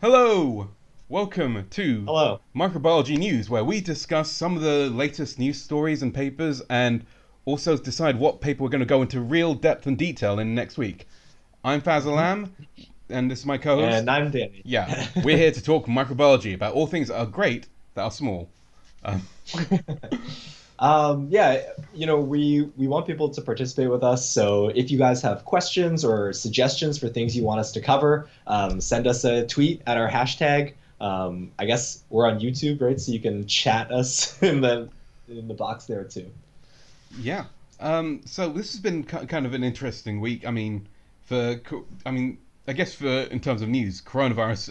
Hello! Welcome to Hello. Microbiology News, where we discuss some of the latest news stories and papers and also decide what paper we're going to go into real depth and detail in next week. I'm hmm Fazalam, and this is my co host. And I'm Danny. Yeah, we're here to talk microbiology about all things that are great that are small. Um, Yeah, we want people to participate with us. So if you guys have questions or suggestions for things you want us to cover, send us a tweet at our hashtag. I guess we're on YouTube, right? So you can chat us in the box there too. yeah. So this has been kind of an interesting week. I guess for in terms of news, coronavirus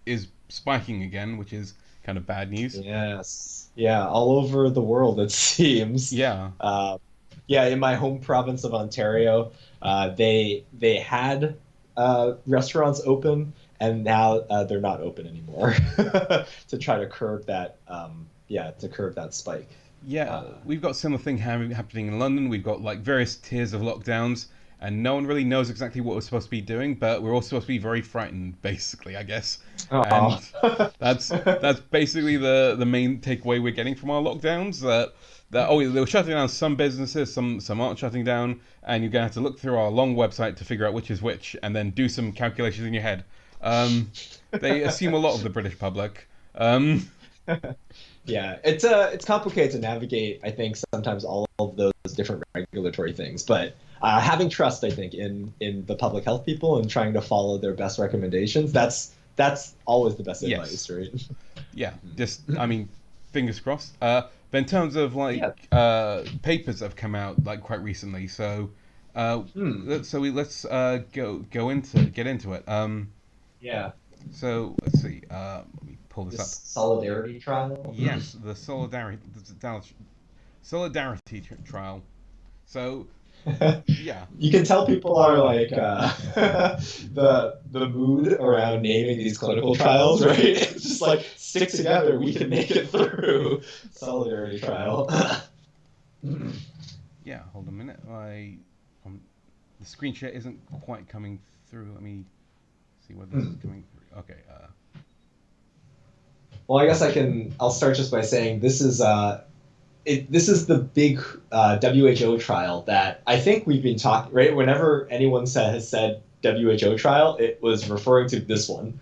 is spiking again, which is kind of bad news. Yes. Yeah, all over the world it seems. Yeah. Uh, yeah, in my home province of Ontario, they had restaurants open, and now they're not open anymore to try to curb that to curb that spike. Yeah, Uh, we've got similar thing happening in London. We've got like various tiers of lockdowns, and no one really knows exactly what we're supposed to be doing. But we're all supposed to be very frightened, basically, I guess. And oh. that's basically the main takeaway we're getting from our lockdowns. That they were shutting down some businesses, some aren't shutting down, and you're gonna have to look through our long website to figure out which is which, and then do some calculations in your head. They assume a lot of the British public. Yeah, it's complicated to navigate, I think, sometimes all of those different regulatory things. But having trust, I think, in the public health people and trying to follow their best recommendations, that's always the best Yes. advice, right? Yeah, just fingers crossed. But in terms of Yeah. papers that have come out like quite recently, so Hmm. let's go into get into it. Yeah. So let's see. Let me pull this This up. solidarity trial. Yes, the solidarity trial. So yeah, You can tell people are like the mood around naming these clinical trials, right? It's just like stick together, we can make it through. Solidarity trial. yeah. Hold on a minute. The screen share isn't quite coming through. Let me see whether this is coming through. Okay. Well, I guess I'll start just by saying this is the big WHO trial that I think we've been talking, right? Whenever anyone has said WHO trial, it was referring to this one,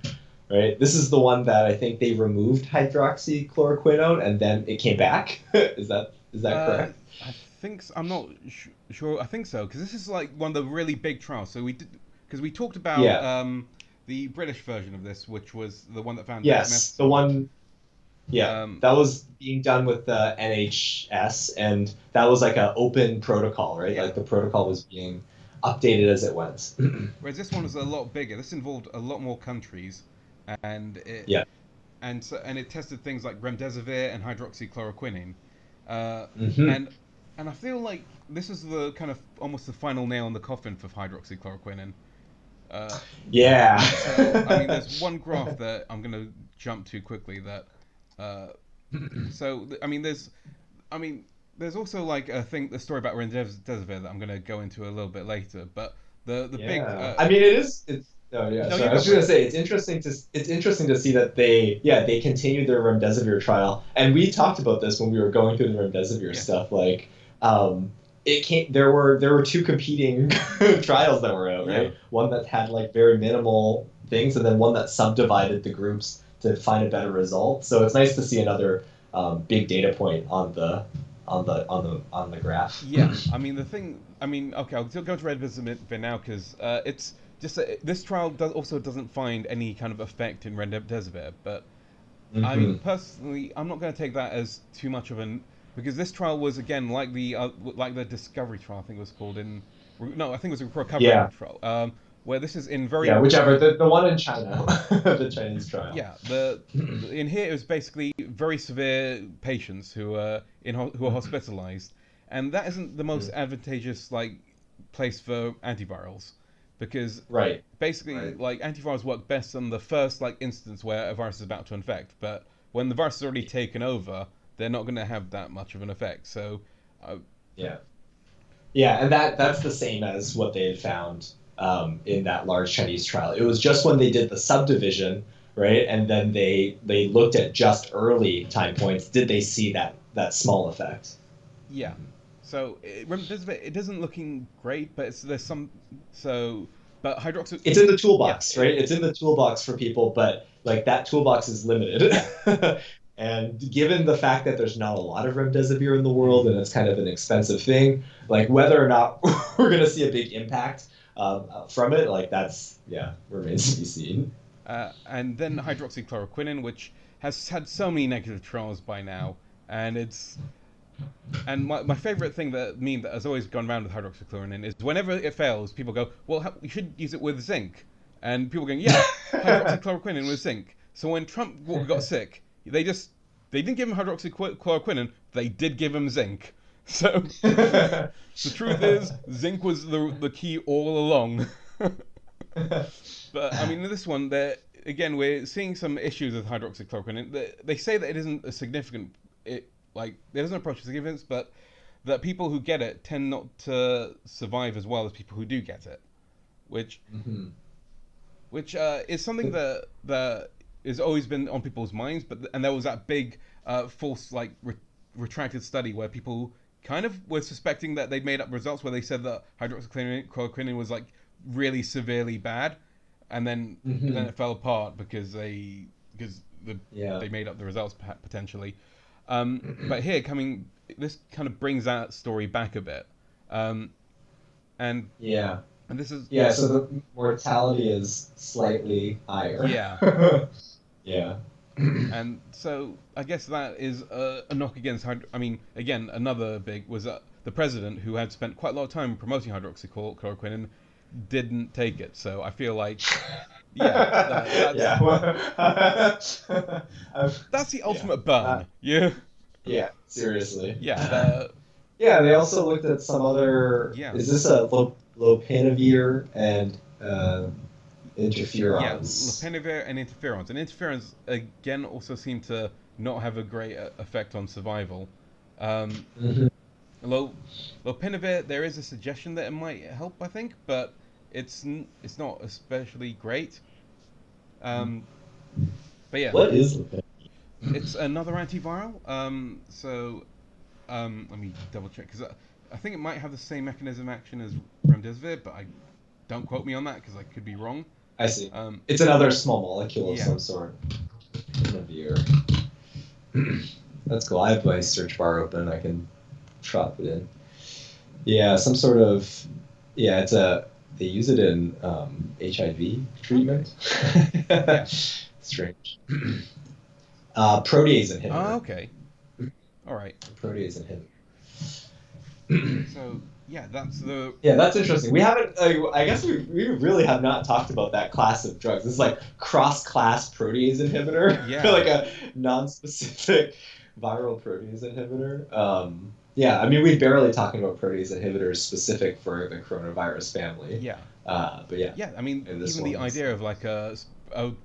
right? This is the one that I think they removed hydroxychloroquine and then it came back. Is that Uh, correct? I think I'm not sure. I think so because this is like one of the really big trials. So we did because we talked about Yeah. the British version of this, which was the one that found death Yes. The methods. one. Yeah. Um, That was being done with the NHS, and that was like an open protocol, right? yeah. Like the protocol was being updated as it went. Whereas this one was a lot bigger. This involved a lot more countries, and Yeah. it tested things like remdesivir and hydroxychloroquine. Uh, hmm and and I feel like this is the kind of almost the final nail in the coffin for hydroxychloroquine. Uh, Yeah. so I mean, there's one graph that I'm gonna jump to quickly that. Uh, I mean, I mean, there's also like the story about remdesivir that I'm gonna go into a little bit later. But the big Yeah. I mean, it is. It's. Oh yeah. no, you Sorry. I go was just for gonna it. say it's interesting to see that they continued their remdesivir trial, and we talked about this when we were going through the remdesivir Yeah, stuff. Like, it came. There were two competing trials that were out, yeah, right? One that had like very minimal things, and then one that subdivided the groups to find a better result. So it's nice to see another big data point on the graph. yeah. I mean, the thing. I mean, okay, I'll go to remdesivir now because it's just this trial also doesn't find any kind of effect in remdesivir, but I mean, hmm personally, I'm not going to take that as too much of an because this trial was again like the discovery trial. I think it was called in no, I think it was a recovery Yeah. trial. Where this is in Yeah, very whichever. The one in China, the Chinese trial. yeah in here it was basically very severe patients who are who are hospitalized, and that isn't the most advantageous like place for antivirals because Right, basically right. like antivirals work best on the first like instance where a virus is about to infect, but when the virus has already taken over, they're not going to have that much of an effect. So, Yeah. Yeah, and that's the same as what they had found in that large Chinese trial. It was just when they did the subdivision right? And then they looked at just early time points. Did they see that small effect? Yeah. So it isn't looking great, but there's some. So, but hydroxy. It's in the Yeah. toolbox, right? It's in the toolbox for people, but like that toolbox is limited. Yeah. And given the fact that there's not a lot of remdesivir in the world Mm. and it's kind of an expensive thing, like whether or not we're going to see a big impact from it, like that's, yeah, remains to be seen. And then hydroxychloroquine, which has had so many negative trials by now, and it's and my favorite thing that meme that has always gone around with hydroxychloroquine is whenever it fails, people go, well, you should use it with zinc, and people going, yeah, hydroxychloroquine with zinc. So when Trump got sick, they didn't give him hydroxychloroquine, they did give him zinc. So the truth is, zinc was the key all along. But I mean, in this one, again, we're seeing some issues with hydroxychloroquine. They say that it isn't a significant, like it doesn't approach significance, but that people who get it tend not to survive as well as people who do get it, which Mm-hmm. is something that has always been on people's minds. And there was that big false retracted study where people kind of were suspecting that they'd made up results where they said that hydroxychloroquine was like really severely bad, and then it fell apart because they made up the results potentially. But here this kind of brings that story back a bit, and Yeah. and this is So the mortality is slightly higher. Yeah. Yeah. And so I guess that is a knock against I mean, again, another big was the president, who had spent quite a lot of time promoting hydroxychloroquine and didn't take it. So I feel like, that's the ultimate burn. Yeah, seriously. Yeah. Yeah, they also looked at some other. Yeah. Is this a lopinavir and interferons? Yeah, lopinavir and interferons. And interferons, again, also seem to not have a great effect on survival. Lopinavir, there is a suggestion that it might help, I think, but it's not especially great. But yeah. What is lopinavir? It's another antiviral. Let me double check, because I think it might have the same mechanism of action as remdesivir, but don't quote me on that because I could be wrong. I see. It's another small molecule of some sort. Lopinavir. That's cool. I have my search bar open. I can drop it in. Yeah, some sort of. Yeah, they use it in HIV treatment. Yeah. Strange. Protease inhibitor. Oh, okay. All right. Protease inhibitor. So that's the. Yeah, that's interesting. We haven't. I guess we really have not talked about that class of drugs. It's like cross-class protease inhibitor. Yeah. Like a non-specific viral protease inhibitor. Yeah, I mean, we're barely talking about protease inhibitors specific for the coronavirus family. Yeah. But yeah. Yeah, I mean, even the idea of like a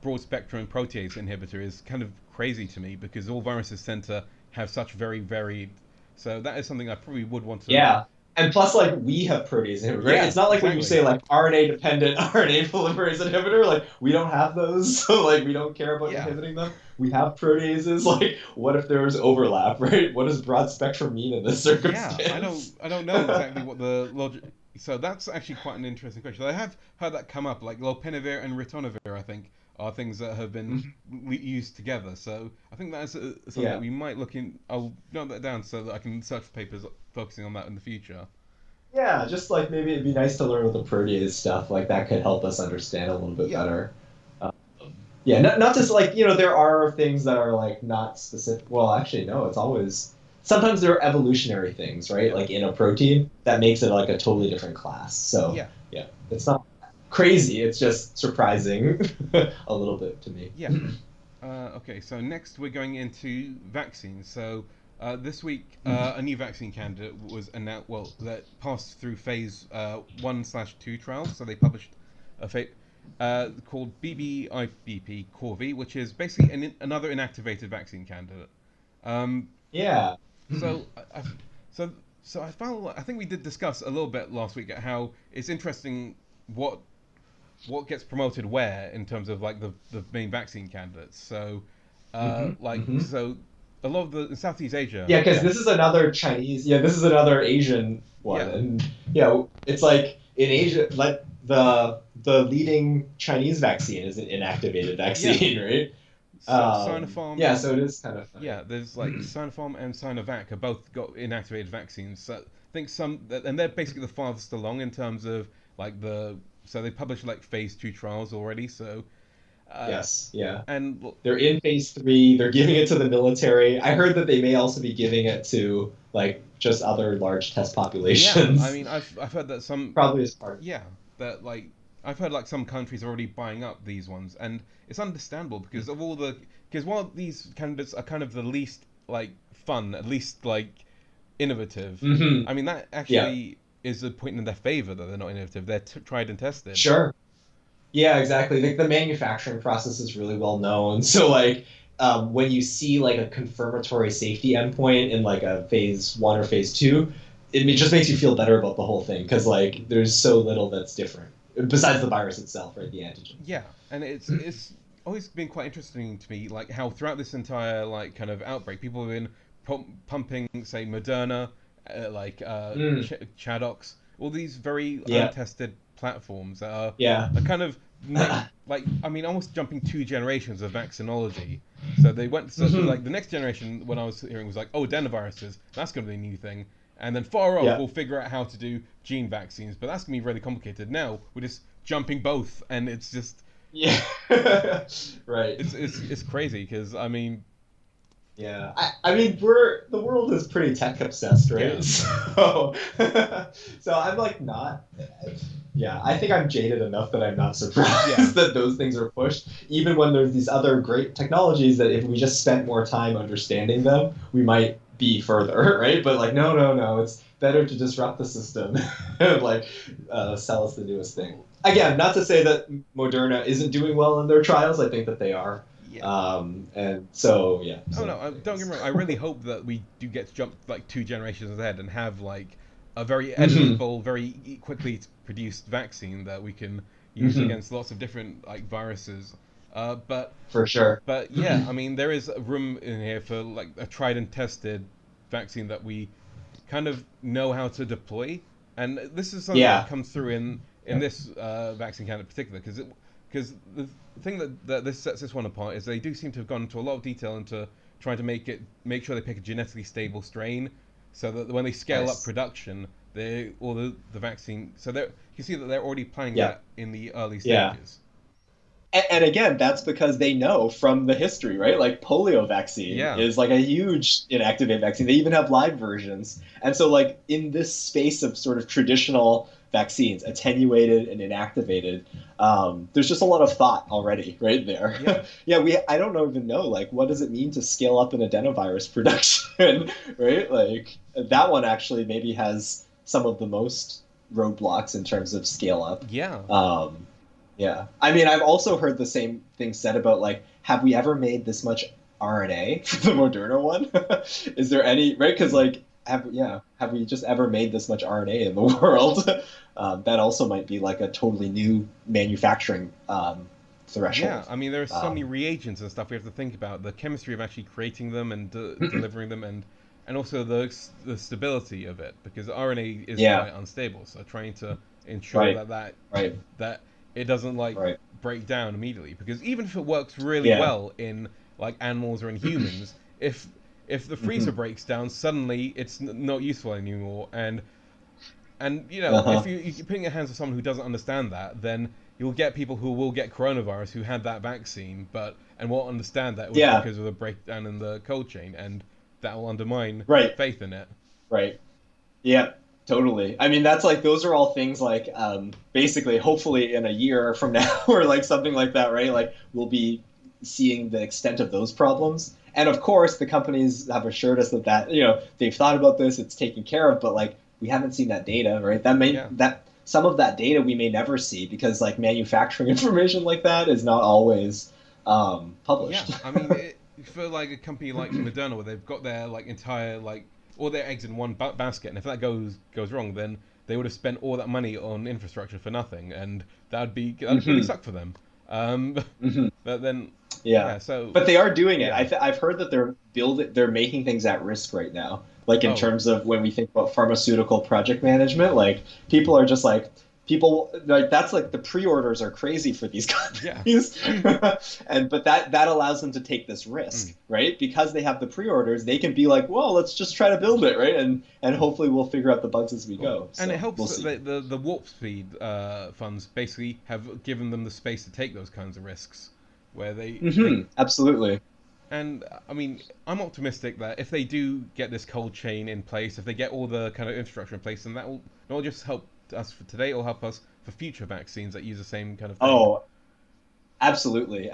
broad spectrum protease inhibitor is kind of crazy to me, because all viruses tend to have such very varied. So that is something I probably would want to. Yeah. And plus, like, we have protease inhibitors, right? Yeah, it's not like when you exactly. say, like, RNA-dependent RNA polymerase inhibitor, like, we don't have those, so, like, we don't care about inhibiting them. We have proteases. Like, what if there was overlap, right? What does broad spectrum mean in this circumstance? Yeah, I don't know exactly what the logic. So that's actually quite an interesting question. I have heard that come up, like lopinavir and ritonavir, I think, are things that have been used together. So I think that's something that we might look in. I'll note that down so that I can search for papers focusing on that in the future. Yeah, just like maybe it'd be nice to learn with the protease stuff. Like that could help us understand a little bit better. Yeah, not just like, there are things that are like not specific. Well, actually, no, it's always. Sometimes there are evolutionary things, right? Like in a protein that makes it like a totally different class. So yeah, it's not crazy. It's just surprising a little bit to me. Yeah. Okay, so next we're going into vaccines. So this week, a new vaccine candidate was announced. Well, that passed through phase 1/2 trials. So they published a called BBIBP CorV, which is basically another inactivated vaccine candidate. Yeah. So I found, I think we did discuss a little bit last week at how it's interesting what what gets promoted where in terms of like the main vaccine candidates. So, so a lot of the in Southeast Asia, Yeah, because yeah, this is another Chinese. Yeah, this is another Asian one, yeah, and yeah, it's like in Asia, like the leading Chinese vaccine is an inactivated yeah. vaccine, right? So Sinopharm Yeah, and so it is kind of funny. yeah, there's like Sinopharm and Sinovac have both got inactivated vaccines. So I think and they're basically the farthest along in terms of like so they published like phase 2 trials already. So, uh, Yes, yeah. and They're in phase 3. They're giving it to the military. I heard that they may also be giving it to like just other large test yeah, I populations. mean, I've heard that some, Probably as part of. yeah, that like I've heard like some countries are already buying up these ones, and it's understandable because of all the because while these candidates are kind of the least like fun, at least like innovative, Hmm. I mean that Yeah, actually is a point in their favor that they're not innovative. They're tried and tested. sure. Yeah, exactly. Like the manufacturing process is really well known. So like when you see like a confirmatory safety endpoint in like a phase 1 or phase 2, just makes you feel better about the whole thing because like there's so little that's different besides the virus itself, right? The antigen. Yeah, and it's always been quite interesting to me, like how throughout this entire like kind of outbreak, people have been pumping, say, Moderna, Mm, Chadox, all these very yeah, untested platforms that yeah. are kind of like I mean almost jumping 2 generations of vaccinology. So they went so Hmm. like the next generation when I was hearing was like, oh, adenoviruses, that's going to be a new thing. And then far off, Yeah. we'll figure out how to do gene vaccines, but that's gonna be really complicated. Now we're just jumping both, and it's just Yeah. Right. it's crazy because I mean, Yeah. I mean, the world is pretty tech obsessed, yeah, right? So, so I'm like not. Yeah, I think I'm jaded enough that I'm not yeah, surprised that those things are pushed, even when there's these other great technologies that if we just spent more time understanding them, we might be further, right? But like, no, no, no, it's better to disrupt the system and like sell us the newest thing. Again, not to say that Moderna isn't doing well in their trials. I think that they are. yeah. And so yeah. Oh So no, don't get anyways. me wrong. I really hope that we do get to jump like 2 generations ahead and have like a very Hmm. editable, very quickly produced vaccine that we can use Hmm. against lots of different like viruses. Uh, but For sure. But yeah, I mean, there is room in here for like a tried and tested vaccine that we kind of know how to deploy, and this is something that Yeah. comes through in Yeah. this vaccine candidate in particular, because the thing that this sets this one apart is they do seem to have gone into a lot of detail into trying to make sure they pick a genetically stable strain, so that when they scale up Nice. production, the vaccine, so you can see that they're already planning Yeah. that in the early Yeah. stages. And again, that's because they know from the history, right? Like polio vaccine Yeah, is like a huge inactivated vaccine. They even have live versions. And so like in this space of sort of traditional vaccines, attenuated and inactivated, there's just a lot of thought already right yeah. there. Yeah, I don't even know like what does it mean to scale up an adenovirus production, right? Like that one actually maybe has some of the most roadblocks in terms of scale up. Yeah. Yeah. I mean, I've also heard the same thing said about like, have we ever made this much RNA for the Moderna one? Is there any, right? Because like, have we just ever made this much RNA in the world? That also might be like a totally new manufacturing Yeah, threshold. I mean, there are so many Um, reagents and stuff we have to think about. The chemistry of actually creating them and delivering them, and also the stability of it, because RNA is yeah, quite unstable. So trying to ensure right, that right, that it doesn't like right. break down immediately. Because even if it works really Yeah. well in like animals or in humans, if the freezer Hmm. breaks down, suddenly it's not useful anymore, and if Uh-huh. you're putting your hands on someone who doesn't understand that, then you'll get people who will get coronavirus who had that vaccine, and won't understand that it was Yeah, because of the breakdown in the cold chain, and that will undermine right, faith in it. right. Yeah, totally. I mean, that's like those are all things like basically hopefully in a year from now or like something like that, right? Like we'll be seeing the extent of those problems. And of course, the companies have assured us that they've thought about this, it's taken care of, but like we haven't seen that data, right? Yeah, That some of that data we may never see because like manufacturing information like that is not always yeah. published. I mean, for like a company like Moderna, where they've got their like entire like all their eggs in one basket, and if that goes wrong, then they would have spent all that money on infrastructure for nothing, and that'd really suck for them. But then, so but they are doing it. I've heard that they're making things at risk right now. Like in terms of when we think about pharmaceutical project management, like people are just like that's like the pre-orders are crazy for these companies. But that allows them to take this risk, right? Because they have the pre-orders, they can be like, well, let's just try to build it, right? And hopefully we'll figure out the bugs as we go. And it helps that the Warp Speed funds basically have given them the space to take those kinds of risks, where they absolutely. And I mean, I'm optimistic that if they do get this cold chain in place, if they get all the kind of infrastructure in place, then that will not just help us for today, it'll help us for future vaccines that use the same kind of thing. Oh, absolutely.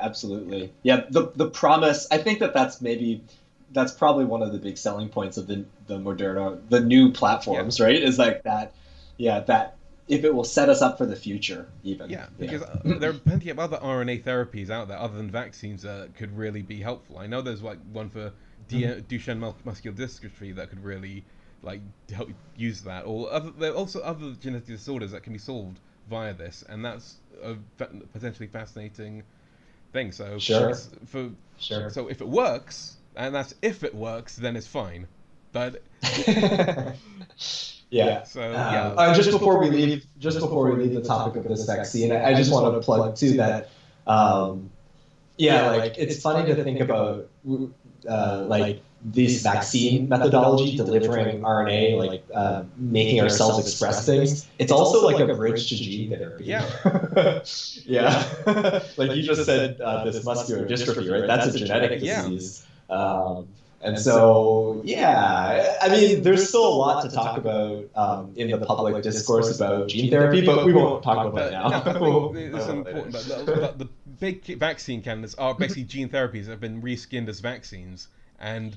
Yeah, the promise, I think that's probably one of the big selling points of the Moderna, the new platforms, right? Is like that if it will set us up for the future, even. Yeah, because there are plenty of other RNA therapies out there other than vaccines that could really be helpful. I know there's like one for Duchenne muscular dystrophy that could really like help use that, or there are also other genetic disorders that can be solved via this, and that's a potentially fascinating thing. So so if it works, and that's if it works, then it's fine. But just before we leave the topic of this vaccine, I just want to plug too that like it's funny to think about like this vaccine methodology, delivering RNA, like making our cells express things. It's also like a bridge to gene therapy. Like you just said, this muscular dystrophy, right? That's a genetic disease. And so, I mean, there's still a lot to talk about in the public discourse about gene therapy, but we won't talk about that now. No, I think it's important. But the big vaccine candidates are basically gene therapies that have been reskinned as vaccines, and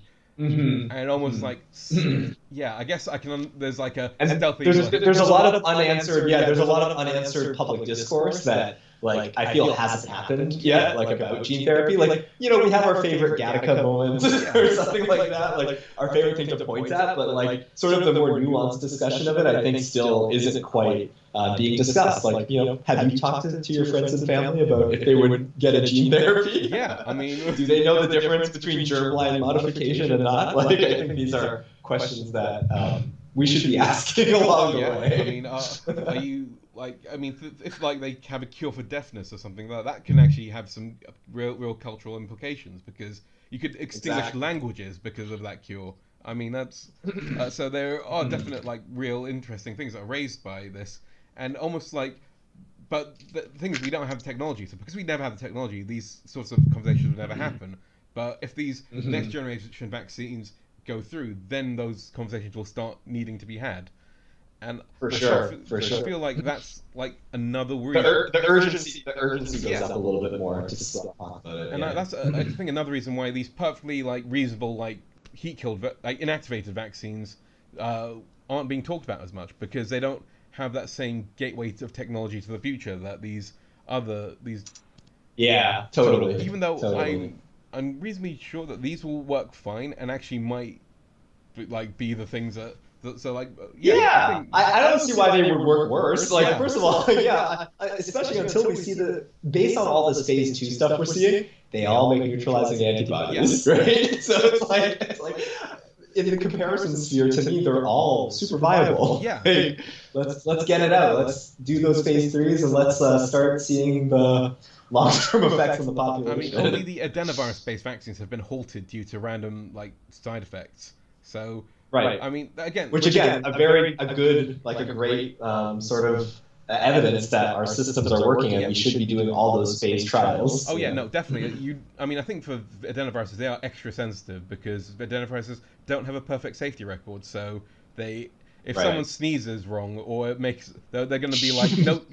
almost like, I guess I can. There's like a stealthy. There's a lot of unanswered. There's a lot of unanswered public discourse that, like, I feel hasn't happened yet, like about gene therapy. Like, we have our favorite Gattaca moments or something like that, like our favorite thing to point at, but like sort of the more nuanced discussion of it, I think still isn't quite being discussed. Like, have you talked to your friends and family about if they would get a gene therapy? Yeah, I mean, do they know the difference between germline modification and not? Like, I think these are questions that we should be asking along the way. I mean, are you... Like, I mean, if like they have a cure for deafness or something like that can actually have some real cultural implications, because you could extinguish languages because of that cure. I mean, that's so there are definite like real interesting things that are raised by this, and almost like, but the thing is, we don't have the technology, so because we never have the technology, these sorts of conversations would never happen. But if these next generation vaccines go through, then those conversations will start needing to be had. And for sure. I feel like that's like another reason. The urgency goes up a little bit more to talk about it. And that's I think another reason why these perfectly like reasonable like heat-killed like inactivated vaccines aren't being talked about as much, because they don't have that same gateway of technology to the future that these. Yeah, totally. Even though I'm reasonably sure that these will work fine and actually might like be the things that. So like I don't see why they would work worse. Like, first of all, especially until we see based on all this phase 2 stuff we're seeing, they all make neutralizing antibodies, right? So it's like in the comparison sphere, to me, they're all super viable. Hey, let's get it out. Let's do those phase 3s and let's start seeing the long-term effects on the population. I mean, only the adenovirus-based vaccines have been halted due to random like side effects. So. Right. I mean, a great sort of evidence that our systems are working and we should be doing all those phase trials. Oh yeah, no, definitely. I mean, I think for adenoviruses, they are extra sensitive because adenoviruses don't have a perfect safety record. So if someone sneezes wrong or it makes, they're going to be like, nope,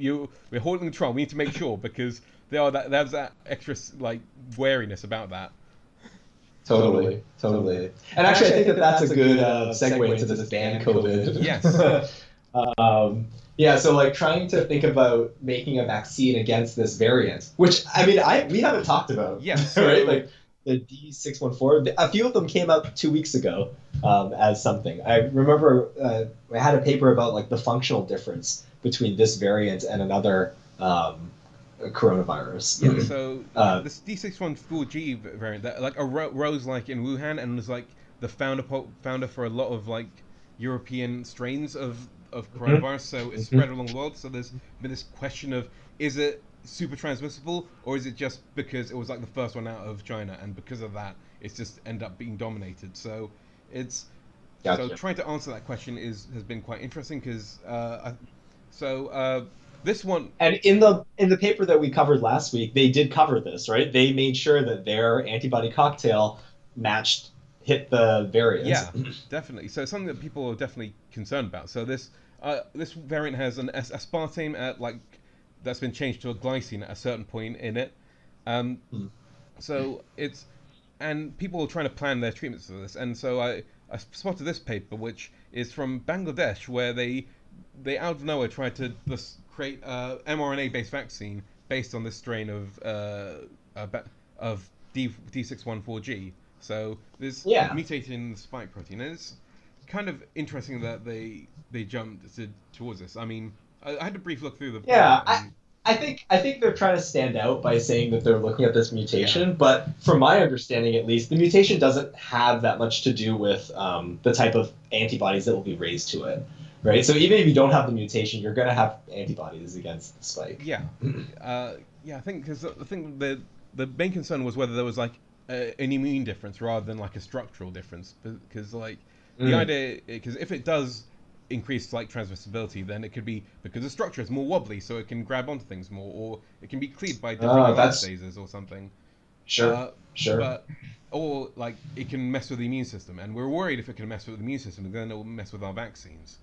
we're holding the trial. We need to make sure, because there's that extra like wariness about that. Totally. And actually, I think that's a good segue into this BANCOVID. Yes. So like trying to think about making a vaccine against this variant, which I mean, we haven't talked about. Yes. Right? Like the D614. A few of them came up 2 weeks ago as something. I remember I had a paper about like the functional difference between this variant and another coronavirus. Yeah, so this D614G variant that like arose like in Wuhan and was like the founder for a lot of like European strains of coronavirus. So it's spread along the world. So there's been this question of, is it super transmissible, or is it just because it was like the first one out of China, and because of that it's just end up being dominated. So it's so trying to answer that question has been quite interesting because this one, and in the paper that we covered last week, they did cover this, right? They made sure that their antibody cocktail hit the variant. Yeah, definitely. So it's something that people are definitely concerned about. So this variant has an aspartame at like that's been changed to a glycine at a certain point in it. So it's, and people are trying to plan their treatments for this. And so I spotted this paper, which is from Bangladesh, where they out of nowhere tried to create a mRNA-based vaccine based on this strain of D614G. So there's mutated in the spike protein, and it's kind of interesting that they jumped towards this. I mean, I had a brief look through the I think they're trying to stand out by saying that they're looking at this mutation, but from my understanding at least, the mutation doesn't have that much to do with the type of antibodies that will be raised to it, right? So even if you don't have the mutation, you're going to have antibodies against the spike. Yeah, I think because I think the main concern was whether there was like an immune difference rather than like a structural difference, because like the idea, because if it does increase like transmissibility, then it could be because the structure is more wobbly, so it can grab onto things more, or it can be cleaved by different metastases or something. Sure. Or like it can mess with the immune system, and we're worried if it can mess with the immune system, then it will mess with our vaccines.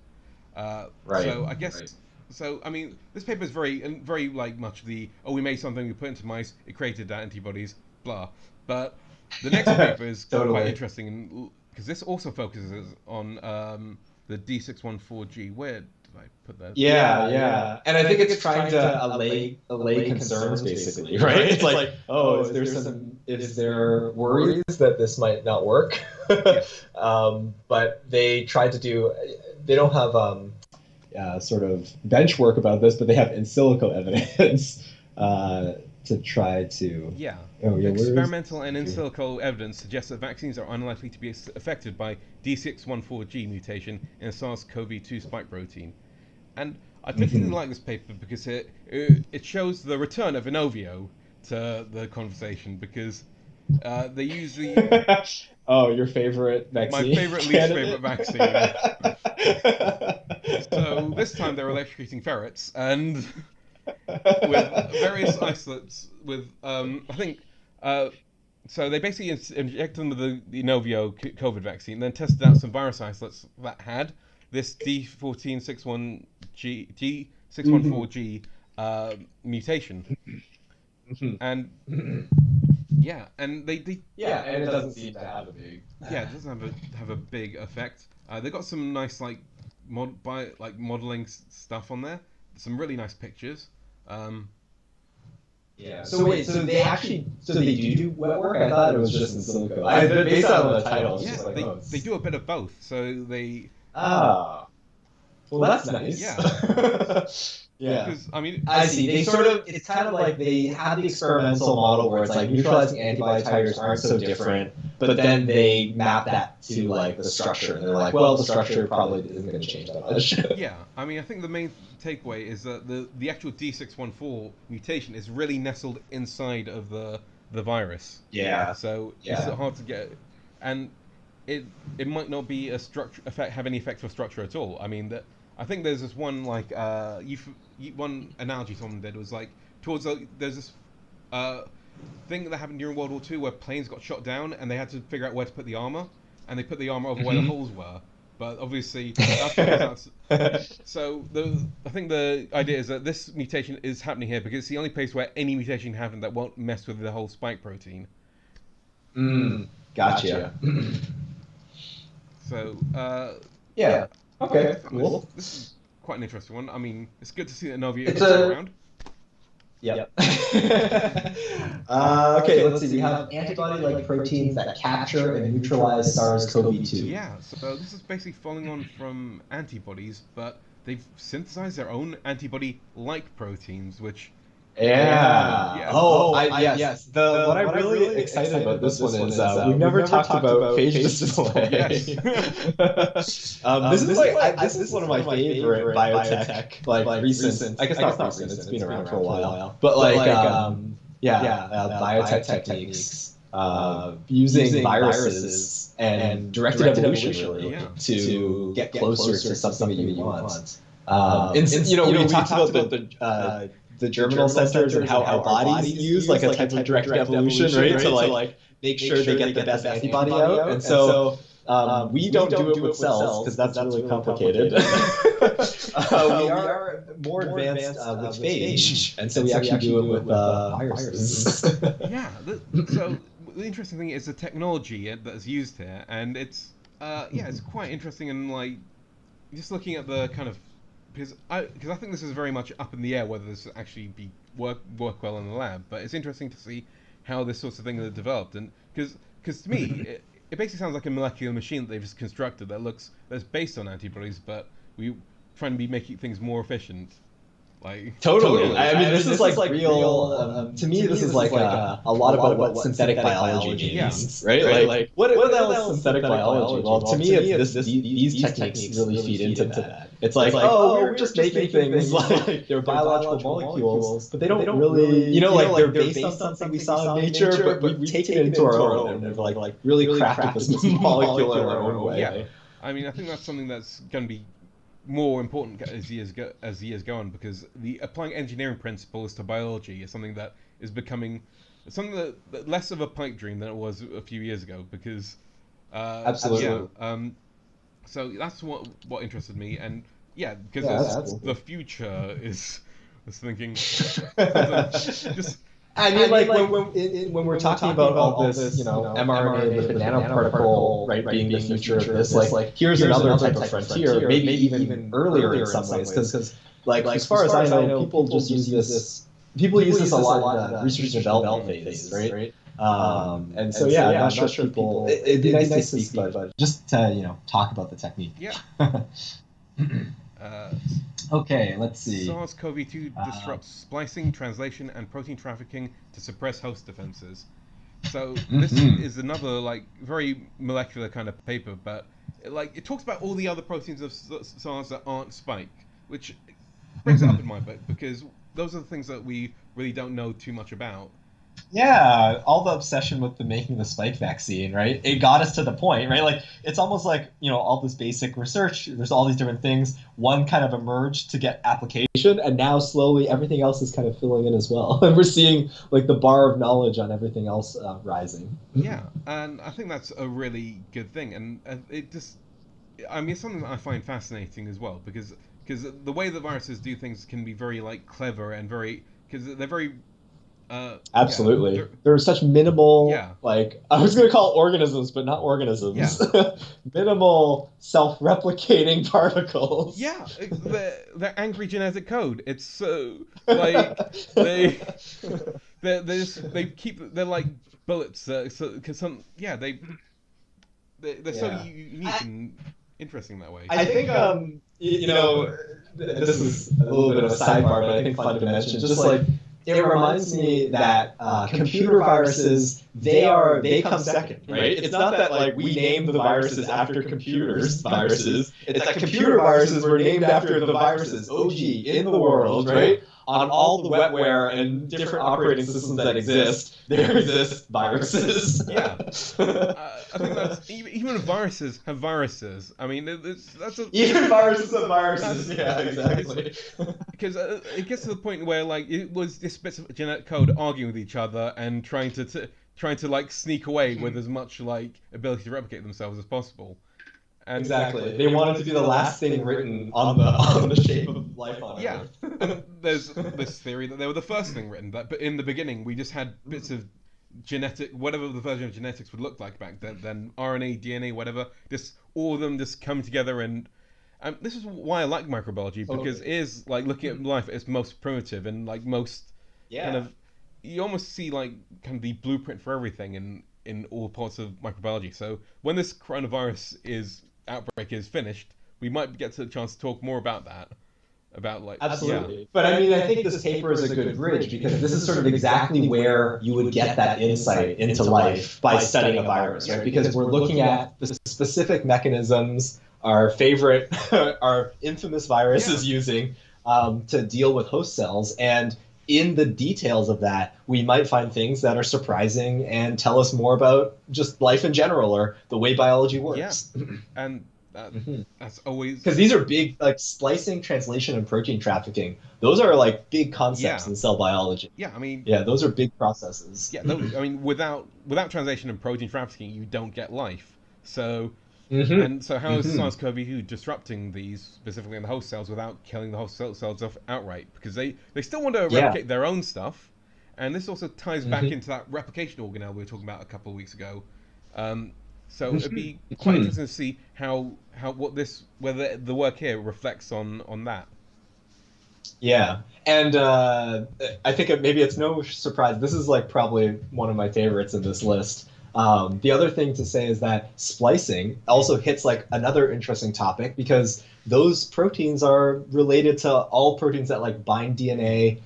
So I guess. So I mean, this paper is very like much we made something, we put into mice, it created antibodies, blah. But the next paper is quite interesting, because this also focuses on the D614G. Where did I put that? Yeah. And I think it's trying to allay concerns, basically, right? It's like, is there worries that this might not work? But they tried to they don't have sort of bench work about this, but they have in silico evidence to try to... Experimental and in silico evidence suggests that vaccines are unlikely to be affected by D614G mutation in SARS-CoV-2 spike protein. And I particularly like this paper because it shows the return of Inovio to the conversation, because they use the... your favorite vaccine? My least favorite vaccine. So this time they're electrocuting ferrets, and with various isolates with I think so they basically injected them with the Inovio COVID vaccine, then tested out some virus isolates that had this D614G mutation, and and they and it doesn't seem to have a big it doesn't have a big effect. They got some nice like modeling stuff on there, some really nice pictures. So wait, so they do wet work? I thought it was just in silico. Based on the title, it's just like, they do a bit of both. So they well, that's nice. Because I mean, I see. It's kind of like they have the experimental model where it's like neutralizing antibody titers aren't so different, but then they map that to like the structure, and they're like, well, the structure probably isn't going to change that much. I mean, I think the main takeaway is that the actual D614 mutation is really nestled inside of the virus. So it's hard to get, and it might not be have any effect for structure at all. I mean I think there's this one like one analogy someone did was like there's this thing that happened during World War II where planes got shot down and they had to figure out where to put the armor, and they put the armor over where the holes were. But obviously that's so I think the idea is that this mutation is happening here because it's the only place where any mutation happened that won't mess with the whole spike protein. Gotcha. So okay, cool. This is quite an interesting one. I mean, it's good to see that Inovio is around. Yep. Okay, let's see. We have antibody-like proteins that capture and neutralize SARS-CoV-2. Yeah, so this is basically following on from antibodies, but they've synthesized their own antibody-like proteins, which Yeah. Yes. What I'm really excited about this one is we've never talked about phage display. Yes. This is one of my favorite biotech, like recent. I guess not recent. It's been around for a while. But biotech techniques using viruses and directed evolution really to get closer to something that you want. We talked about the germinal centers and how our bodies use like a type of directed evolution, right? To like make sure they get the best antibody out. And so we don't do it with cells because that's really complicated. We are more advanced with phage, and so we actually do it with viruses. Yeah. So the interesting thing is the technology that's used here, and it's it's quite interesting, and like just looking at the kind of because I think this is very much up in the air whether this will actually work well in the lab, but it's interesting to see how this sorts of thing are developed, and because to me it basically sounds like a molecular machine that they've just constructed that's based on antibodies, but we trying to be making things more efficient. Like totally. I mean, this is like real. To me, this is like a lot about what synthetic biology means, right? Like what the hell is synthetic biology? Well, to me, it's these techniques really feed into that. It's like, we're just making things like they're biological molecules, but they don't really, like they're based on something we saw in nature, but we've taken it into our own and like really crafted this molecule in our own way. Yeah, I mean, I think that's something that's going to be more important as years go on, because the applying engineering principles to biology is something that is becoming something that less of a pipe dream than it was a few years ago, because absolutely. So that's what interested me, and because the future is thinking just. I mean, when we're talking about all this, mRNA, lipid nanoparticle, right, being the future of this, like here's another type of frontier, maybe even earlier in some ways, because like as far as I know, people just use this. People use this a lot in the research and development phases, right? And so I'm not sure people. It'd be nice to speak, but just to talk about the technique. Yeah. Okay, let's see. SARS-CoV-2 disrupts splicing, translation, and protein trafficking to suppress host defenses. So this is another very molecular kind of paper, but it talks about all the other proteins of SARS that aren't spike, which brings it up in my book, because those are the things that we really don't know too much about. Yeah, all the obsession with making the spike vaccine, right? It got us to the point, right? Like, it's almost like, all this basic research, there's all these different things. One kind of emerged to get application, and now slowly everything else is kind of filling in as well. And we're seeing, the bar of knowledge on everything else rising. Yeah, and I think that's a really good thing. And it just, it's something that I find fascinating as well, because the way that viruses do things can be very, clever and because they're very... Absolutely. They're such minimal, I was going to call it organisms, but not organisms. Yeah. Minimal self-replicating particles. Yeah, they're angry genetic code. It's so they're like bullets. They're so unique and interesting that way. I think this is a little bit of a sidebar, but I think fun to mention. It reminds me that computer viruses, they come second, right? It's not that we named the viruses after viruses. It's that computer viruses were named after the viruses, OG, in the world, right? On all the wetware and different operating systems that exist, there exist viruses. Yeah. I think that's... Even viruses have viruses. I mean, even viruses have viruses. Yeah, exactly. Because it gets to the point where, it was this bits of genetic code arguing with each other and trying to sneak away with as much, ability to replicate themselves as possible. And exactly. They wanted to be the last thing written on the shape of life on Earth. Yeah. There's this theory that they were the first thing written, but in the beginning we just had bits of genetic, whatever the version of genetics would look like back then RNA, DNA, whatever, all of them just come together, and this is why I like microbiology, because it is looking at life at its most primitive and most kind Yeah. of, you almost see like kind of the blueprint for everything in all parts of microbiology. So when this coronavirus is outbreak is finished, we might get to the chance to talk more about that. About like, yeah, Absolutely. But I mean, I think this paper is a good bridge because this is sort of exactly where you would get that insight into life by studying a virus, right? Because we're looking at the specific mechanisms our favorite, our infamous virus is using to deal with host cells. And in the details of that, we might find things that are surprising and tell us more about just life in general or the way biology works. Yeah. And that's always because these are big, like splicing, translation, and protein trafficking. Those are like big concepts in cell biology. Yeah, I mean, yeah, those are big processes. Yeah, those, I mean, without translation and protein trafficking, you don't get life. So, and so how is SARS-CoV-2 disrupting these specifically in the host cells without killing the host cells off outright? Because they still want to replicate their own stuff, and this also ties back into that replication organelle we were talking about a couple of weeks ago. So it'd be quite interesting to see whether the work here reflects on that. Yeah, and I think maybe it's no surprise. This is like probably one of my favorites in this list. The other thing to say is that splicing also hits like another interesting topic because those proteins are related to all proteins that like bind DNA,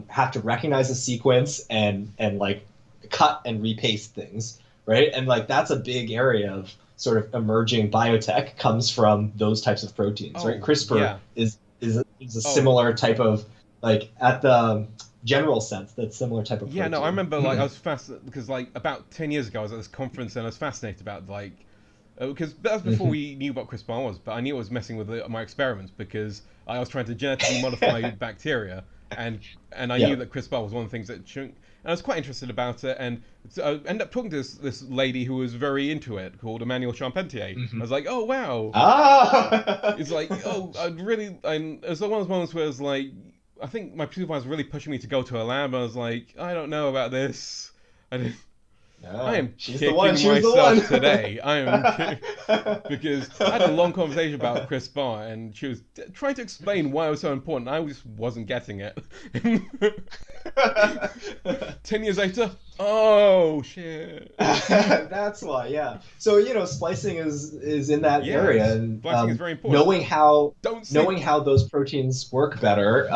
have to recognize a sequence and like cut and repaste things, right? And like that's a big area of sort of emerging biotech comes from those types of proteins, right? CRISPR is a similar type of, like, at the general sense, that similar type of protein. Yeah, no, I remember, like, I was fascinated, because, like, about 10 years ago, I was at this conference, and I was fascinated about, like, because that was before we knew what CRISPR was, but I knew it was messing with my experiments, because I was trying to genetically modify bacteria, and I knew that CRISPR was one of the things that shouldn't, and I was quite interested about it, and so I ended up talking to this lady who was very into it, called Emmanuelle Charpentier. I was like, oh, wow. It's like, oh, it was one of those moments where it was like, I think my supervisor was really pushing me to go to a lab. I was like, I don't know about this. I am kicking myself today. I am because I had a long conversation about CRISPR, and she was trying to explain why it was so important. I just wasn't getting it. 10 years later, oh shit. That's why, yeah. So splicing is in that area, and splicing is very important. Knowing how those proteins work better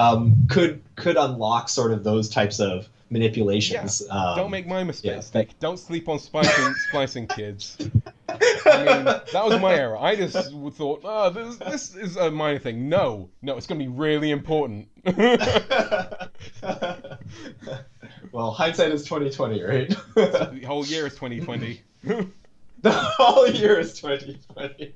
could unlock sort of those types of manipulations. Don't make my mistake. Don't sleep on splicing, kids. I mean, that was my error. I just thought, oh, this is a minor thing. No, it's going to be really important. Well, hindsight is 20/20, right? The whole year is 2020. The whole year is 2020.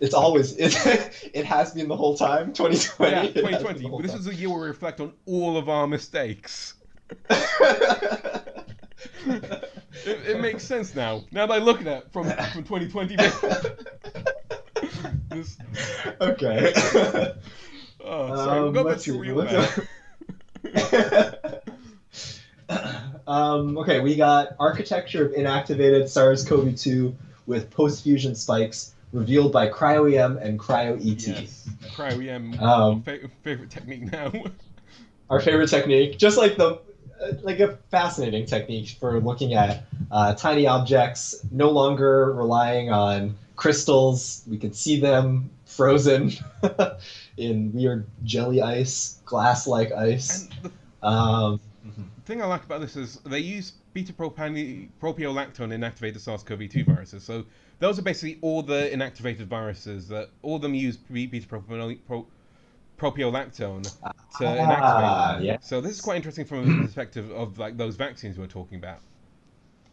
It's always it has been the whole time. 2020. Yeah, 2020. This is a year where we reflect on all of our mistakes. It makes sense now. Now that I look at it from 2020. Okay. Oh, sorry. We'll go back to real okay, we got architecture of inactivated SARS-CoV-2 with postfusion spikes revealed by cryo-EM and cryo-ET. Yes, cryo-EM, favorite technique now. Our favorite technique, just like a fascinating technique for looking at tiny objects, no longer relying on crystals. We could see them frozen in weird jelly ice, glass-like ice. The thing I like about this is they use beta-propiolactone inactivated SARS-CoV-2 viruses. So those are basically all the inactivated viruses that all of them use beta-propiolactone to inactivate them. Yeah. So this is quite interesting from the perspective of like those vaccines we're talking about.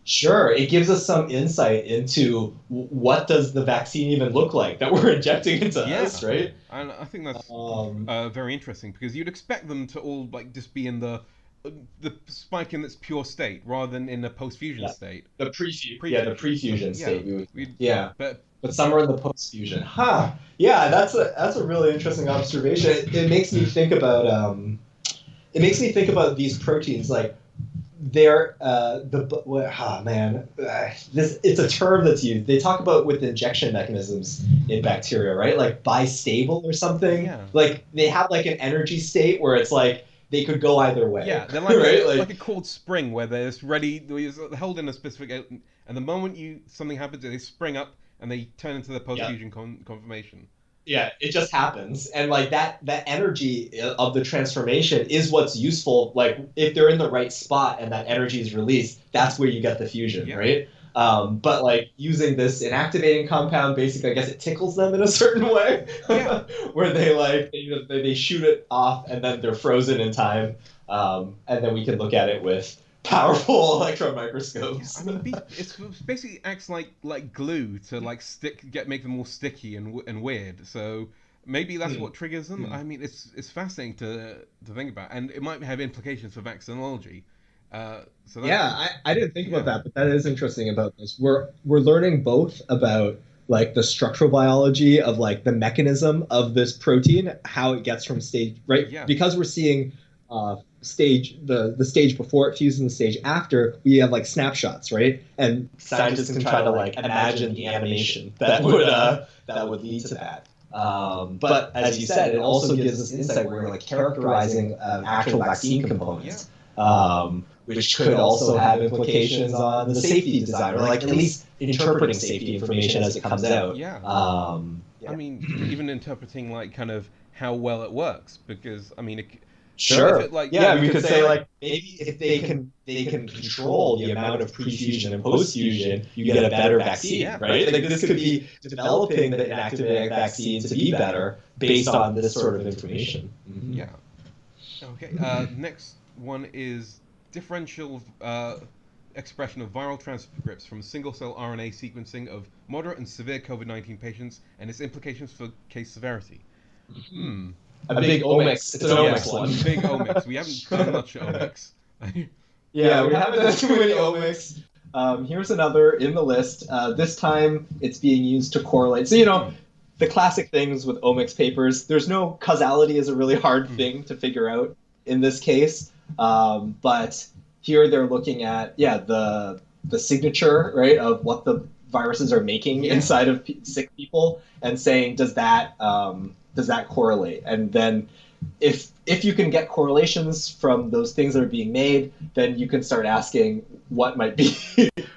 Sure, it gives us some insight into what does the vaccine even look like that we're injecting into us, right? And I think that's very interesting because you'd expect them to all like just be in the spike in its pure state rather than in a post-fusion state. The pre-fusion state. But somewhere in the post-fusion. Yeah, that's a really interesting observation. It makes me think about these proteins like they're it's a term that's used. They talk about with injection mechanisms in bacteria, right? Like bistable or something. Yeah. Like they have like an energy state where it's like they could go either way. Yeah, they're like, right? like a cold spring where they're just ready, they're held in a specific, and the moment something happens, they spring up and they turn into the postfusion conformation. Yeah, it just happens. And like that energy of the transformation is what's useful. Like if they're in the right spot and that energy is released, that's where you get the fusion, right? But like using this inactivating compound, basically, I guess it tickles them in a certain way, where they shoot it off and then they're frozen in time, and then we can look at it with powerful electron microscopes. I mean, it's basically acts like glue to like make them more sticky and weird. So maybe that's what triggers them. I mean, it's fascinating to think about, and it might have implications for vaccinology. So I didn't think about that, but that is interesting about this. We're learning both about like the structural biology of like the mechanism of this protein, how it gets from stage because we're seeing the stage before it fuses and the stage after. We have like snapshots, right? And scientists can try to like imagine the animation that would lead to that. But as you said, it also gives us insight where we're like characterizing actual vaccine components. Which could also have implications on the safety design, or like at least interpreting safety information as it comes out. I mean, even interpreting like kind of how well it works, because I mean, we could say like maybe if they can control the amount of prefusion and postfusion, you get a better vaccine, right? Like this could be developing the inactivating vaccine to be better based on this sort of information. Yeah. Okay. Next one is differential expression of viral transcripts from single-cell RNA sequencing of moderate and severe COVID-19 patients and its implications for case severity. A big omics. It's an omics one. Big omics. We haven't done much omics. We haven't done too many omics. Here's another in the list. This time it's being used to correlate. So, the classic things with omics papers, there's no causality is a really hard thing to figure out in this case. But here they're looking at the signature, right, of what the viruses are making inside of sick people, and saying does that correlate? And then if you can get correlations from those things that are being made, then you can start asking what might be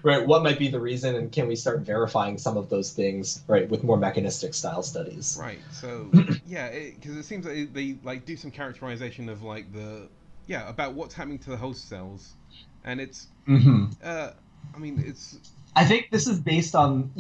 what might be the reason, and can we start verifying some of those things with more mechanistic style studies? Right. So because it seems like they like do some characterization of like about what's happening to the host cells, and it's I mean it's. I think this is based on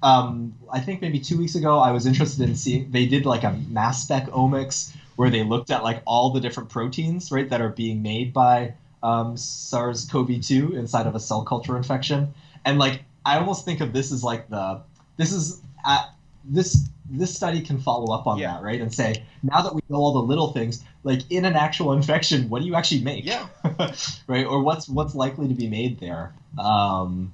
I think maybe 2 weeks ago I was interested in seeing they did like a mass spec omics where they looked at like all the different proteins that are being made by SARS-CoV-2 inside of a cell culture infection, and like I almost think of this as like this study can follow up on that, right? And say, now that we know all the little things, like in an actual infection, what do you actually make? Right? Or what's likely to be made there? And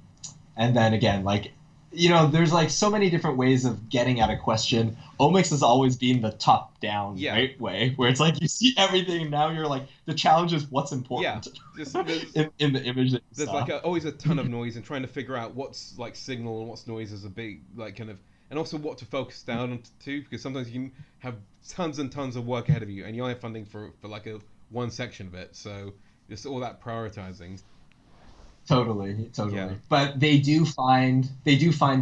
then again, like, there's like so many different ways of getting at a question. Omics has always been the top-down way, where it's like you see everything, and now you're like, the challenge is what's important in the image that you there's saw. like always a ton of noise, and trying to figure out what's like signal and what's noise is a big like kind of. And also what to focus down on too, because sometimes you have tons and tons of work ahead of you, and you only have funding for like one section of it. So just all that prioritizing. Totally. Yeah. But they do find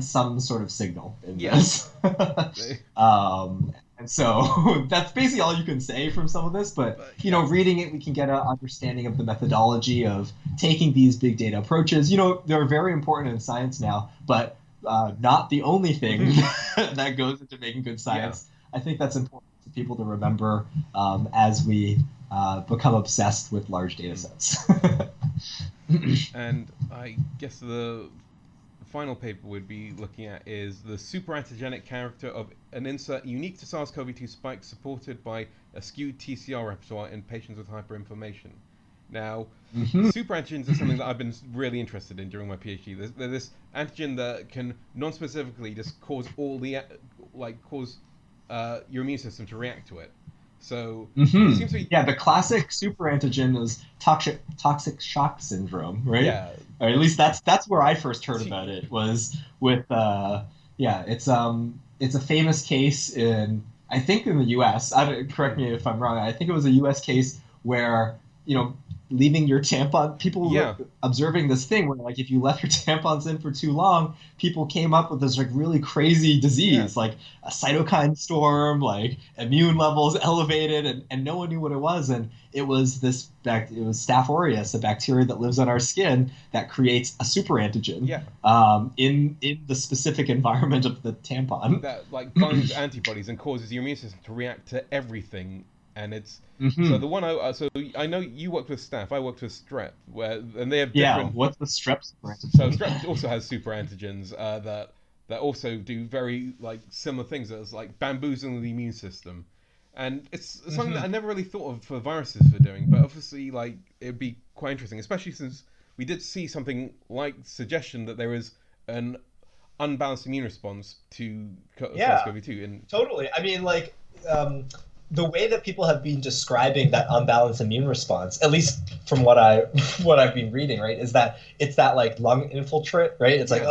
some sort of signal in this. And so that's basically all you can say from some of this. But reading it, we can get an understanding of the methodology of taking these big data approaches. They're very important in science now, but not the only thing that goes into making good science. I think that's important for people to remember as we become obsessed with large data sets. And I guess the final paper we'd be looking at is the superantigenic character of an insert unique to SARS-CoV-2 spike supported by a skewed TCR repertoire in patients with hyperinflammation. Now, superantigens are something that I've been really interested in during my PhD. There's this antigen that can non-specifically just cause all the your immune system to react to it. So it seems to be the classic superantigen is toxic shock syndrome, right? Yeah, or at least that's where I first heard about it, was with it's a famous case in, I think, in the U.S. Correct me if I'm wrong. I think it was a U.S. case where, leaving your tampon, people Yeah. were observing this thing where, like, if you left your tampons in for too long, people came up with this, like, really crazy disease, like a cytokine storm, like immune levels elevated, and no one knew what it was. And it was it was Staph aureus, a bacteria that lives on our skin that creates a superantigen in the specific environment of the tampon. That, like, binds antibodies and causes your immune system to react to everything. And it's so the one I know you worked with staph, I worked with strep, and they have different. What's the strep superantigen? So strep also has super antigens that also do very, like, similar things as, like, bamboozling the immune system, and it's something that I never really thought of for viruses for doing, but obviously, like, it'd be quite interesting, especially since we did see something like suggestion that there is an unbalanced immune response to SARS-CoV-2. And totally, I mean, like. The way that people have been describing that unbalanced immune response, at least from what I've been reading, right, is that it's that, like, lung infiltrate, right? It's like,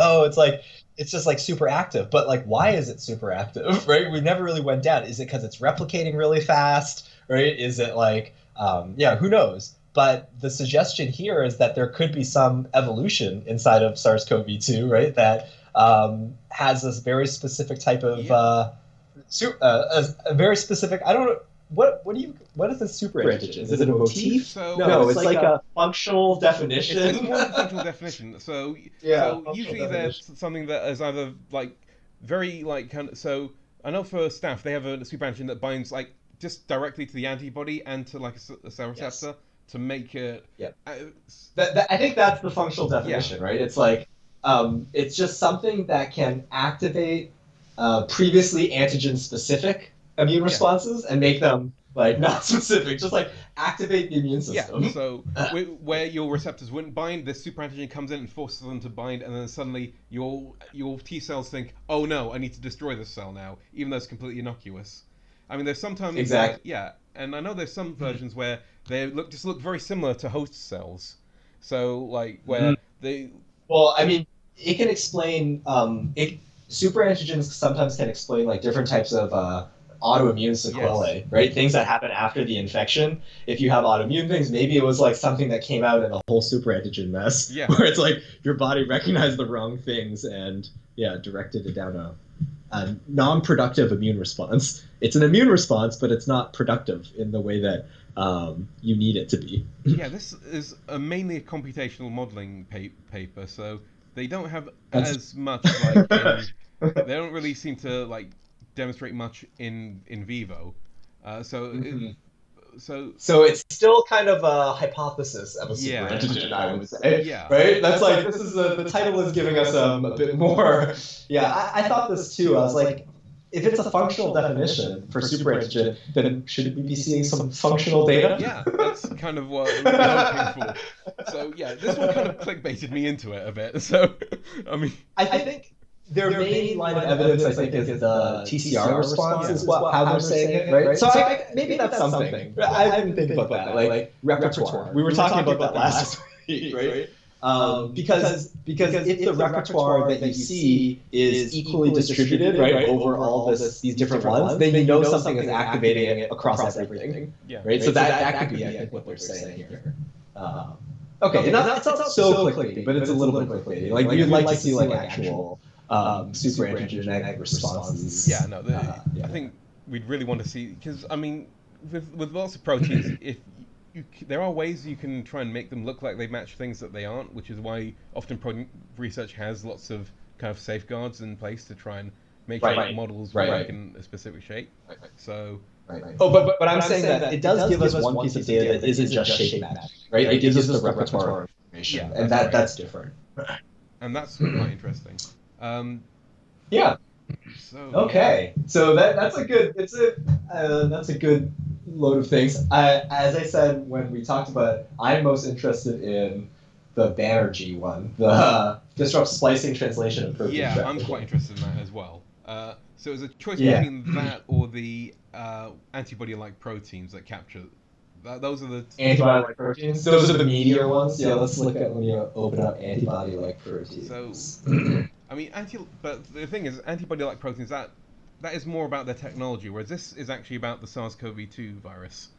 it's just, like, super active. But, like, why is it super active, right? We never really went down. Is it because it's replicating really fast, right? Is it like, who knows? But the suggestion here is that there could be some evolution inside of SARS-CoV-2, right, that has this very specific type of a very specific. I don't know what is a super antigen? Is it a motif? So, no, it's like a functional definition. It's more of a functional definition. So usually there's something that is either, like, very, like, kind of. So I know for staph they have a super antigen that binds, like, just directly to the antibody and to, like, a cell receptor to make it. Yeah. I think that's the functional definition, right? It's like it's just something that can activate previously antigen-specific immune responses and make them, like, not specific, just, like, activate the immune system. Yeah, so where your receptors wouldn't bind, this superantigen comes in and forces them to bind, and then suddenly your T cells think, oh no, I need to destroy this cell now, even though it's completely innocuous. I mean, there's sometimes... Exactly. And I know there's some versions where they look very similar to host cells. So, like, where they... Well, I mean, it can explain... Superantigens sometimes can explain, like, different types of autoimmune sequelae, right? Things that happen after the infection. If you have autoimmune things, maybe it was, like, something that came out in a whole superantigen mess, where it's like your body recognized the wrong things and directed it down a non-productive immune response. It's an immune response, but it's not productive in the way that you need it to be. This is mainly a computational modeling paper, so they don't have as much, like, they don't really seem to, like, demonstrate much in vivo. So it's still kind of a hypothesis of a superantigen, I would say. Yeah. Right? That's like, this is the title is giving us a bit more. Yeah, I thought this too. I was like, if it's a functional definition for superantigen, then should we be seeing some functional data? Yeah, that's kind of what we're hoping for. So this one kind of clickbaited me into it a bit. So, I mean, I think their main line of evidence, I think, is the TCR response, is how they're saying it, right? So maybe that's something. I didn't think about that, like repertoire. We were talking about that last week, right? Because if the repertoire that you see is equally distributed, right, over all these different ones, then you know something is activating it across everything, right? So that could be, I think, what they're saying here. Okay, and it's not so clickbaity, but it's a little bit clickbaity. Like, we'd like to see, like, actual superantigenic responses. I think we'd really want to see, because, I mean, with lots of proteins, there are ways you can try and make them look like they match things that they aren't, which is why often protein research has lots of kind of safeguards in place to try and make sure models work in a specific shape. So. Oh, but I'm saying that it does give us one piece of data that isn't just shape match, right? It gives us the repertoire information, and that's different. And that's quite interesting. Okay, so that's a good load of things. As I said when we talked about it, I'm most interested in the Banerjee one, the disrupt splicing, translation, and protein trafficking. I'm quite interested in that as well. So it was a choice between that or the antibody-like proteins that capture. Those are the antibody-like proteins. Those are the meatier ones. Yeah, let's look at when you open up antibody-like proteins. So, I mean, but the thing is, antibody-like proteins, that is more about their technology, whereas this is actually about the SARS-CoV-2 virus.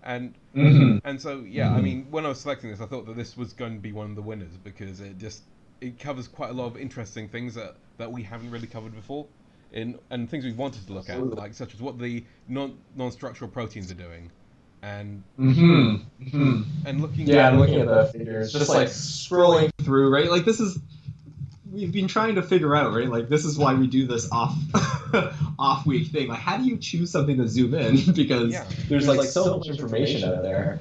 And Mhm. and so yeah, I mean, when I was selecting this, I thought that this was going to be one of the winners because it covers quite a lot of interesting things that we haven't really covered before, and things we wanted to look at, Absolutely. like such as what the non-structural proteins are doing, and Hmm. Hmm. and looking Yeah, at I'm looking at the figures, just like scrolling through, right? Like this is we've been trying to figure out, right? Like this is why we do this off week thing. Like how do you choose something to zoom in? Because Yeah. there's like so much information out there.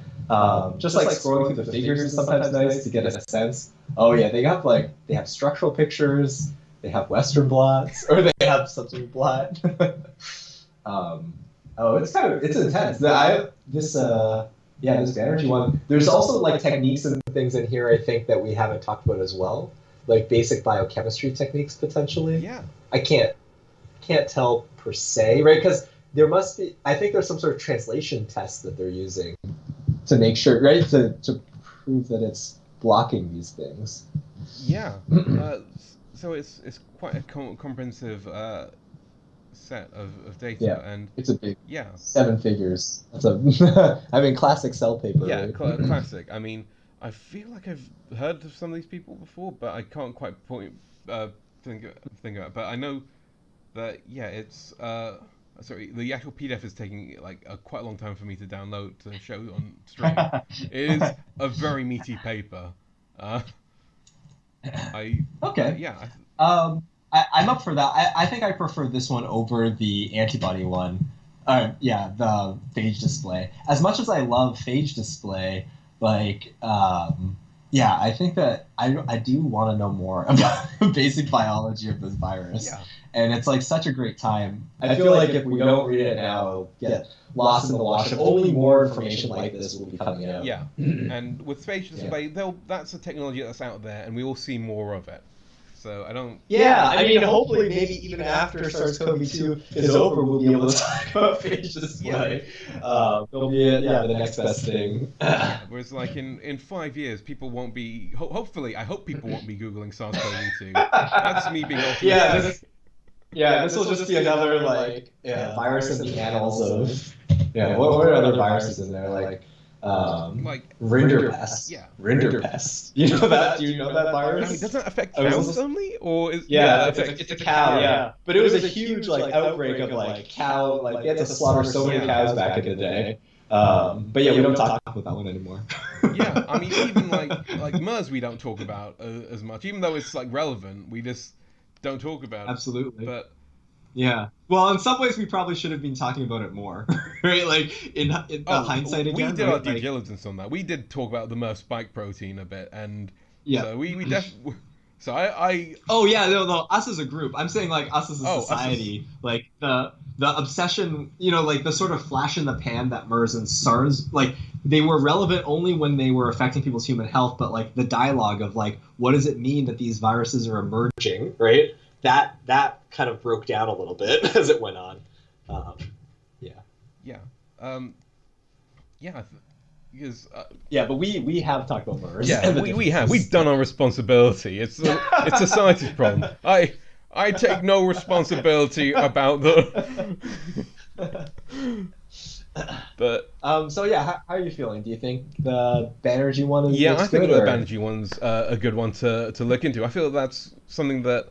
Just like scrolling through the figures is sometimes nice to get a sense. Oh yeah, they have structural pictures, they have Western blots, or they have something blot. Oh, it's intense. This energy one. There's also like techniques and things in here I think that we haven't talked about as well, like basic biochemistry techniques potentially. yeah. I can't tell per se, right? Because there must be. I think there's some sort of translation test that they're using to make sure, right, to prove that it's blocking these things. Yeah. So it's quite a comprehensive set of data, Yeah, and it's a big yeah, 7 figures. That's a I mean classic cell paper. yeah, Right? classic. I mean, I feel like I've heard of some of these people before, but I can't quite think about it. But I know that yeah, it's sorry, the actual PDF is taking like quite a long time for me to download to show on stream. It is a very meaty paper. Okay. Yeah, I'm up for that. I think I prefer this one over the antibody one. The phage display. As much as I love phage display, like, I think that I do want to know more about the basic biology of this virus. yeah. And it's like such a great time. I feel like if we don't read it now, it'll get lost in the wash of only more information like this will be coming out. Yeah, and with phage display, that's a technology that's out there, and we will see more of it. So I don't. Yeah, I mean, hopefully, maybe even after SARS-CoV-2 is over, we'll be able to talk about phage display. It'll be the next best thing. Whereas, like in 5 years, people won't be. Hopefully, I hope people won't be googling SARS-CoV-2. That's me being optimistic. This will just be another virus in the annals of what are other viruses in there like Rinderpest. Yeah. Rinderpest. You know that? Do you know that virus? I mean, does that affect cows only, or is it's a cow. Yeah, but it was a huge outbreak of cow. They had to slaughter so many cows back in the day. But we don't talk about that one anymore. Yeah, I mean, even like MERS, we don't talk about as much, even though it's relevant. We just don't talk about it. Absolutely. But yeah. Well, in some ways, we probably should have been talking about it more, right? Like in hindsight again. We did our due diligence on that. We did talk about the MERS spike protein a bit, and so we definitely. So I. Oh yeah, no, us as a group. I'm saying us as a society, the obsession, the sort of flash in the pan that MERS and SARS, they were relevant only when they were affecting people's human health, but the dialogue of what does it mean that these viruses are emerging, right? That kind of broke down a little bit as it went on. Because but we have talked about MERS. Yeah, we have. We've done our responsibility. It's society's problem. I take no responsibility about the. But how are you feeling? Do you think the Banerjee one is? Yeah, I think the Banerjee one's a good one to look into. I feel that's something that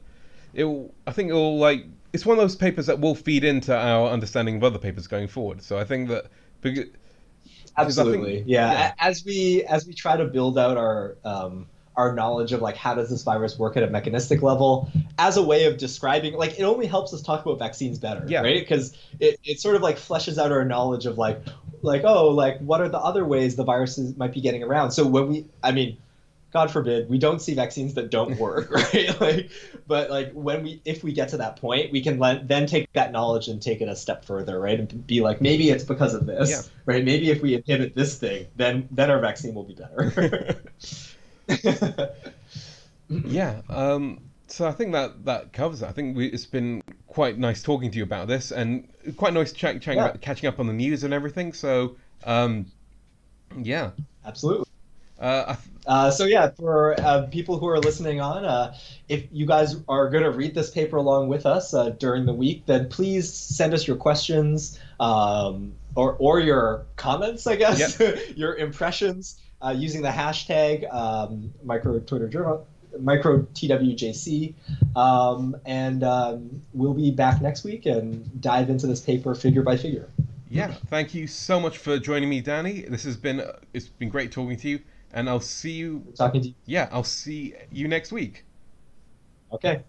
it's one of those papers that will feed into our understanding of other papers going forward. So I think that absolutely, as we try to build out our knowledge of how does this virus work at a mechanistic level as a way of describing, it only helps us talk about vaccines better, right? Because it sort of fleshes out our knowledge of what are the other ways the viruses might be getting around. So God forbid, we don't see vaccines that don't work, right? But if we get to that point, we can then take that knowledge and take it a step further, right? And be maybe it's because of this, right? Maybe if we inhibit this thing, then our vaccine will be better. So I think that covers it. I think it's been quite nice talking to you about this, and quite nice chatting about catching up on the news and everything. So, absolutely. So yeah, for people who are listening on, if you guys are going to read this paper along with us during the week, then please send us your questions or your comments, I guess, your impressions using the hashtag micro Twitter journal. Micro TWJC, and we'll be back next week and dive into this paper figure by figure. Yeah, thank you so much for joining me, Danny. It's been great talking to you, and I'll see you. Talking to you. Yeah, I'll see you next week. Okay.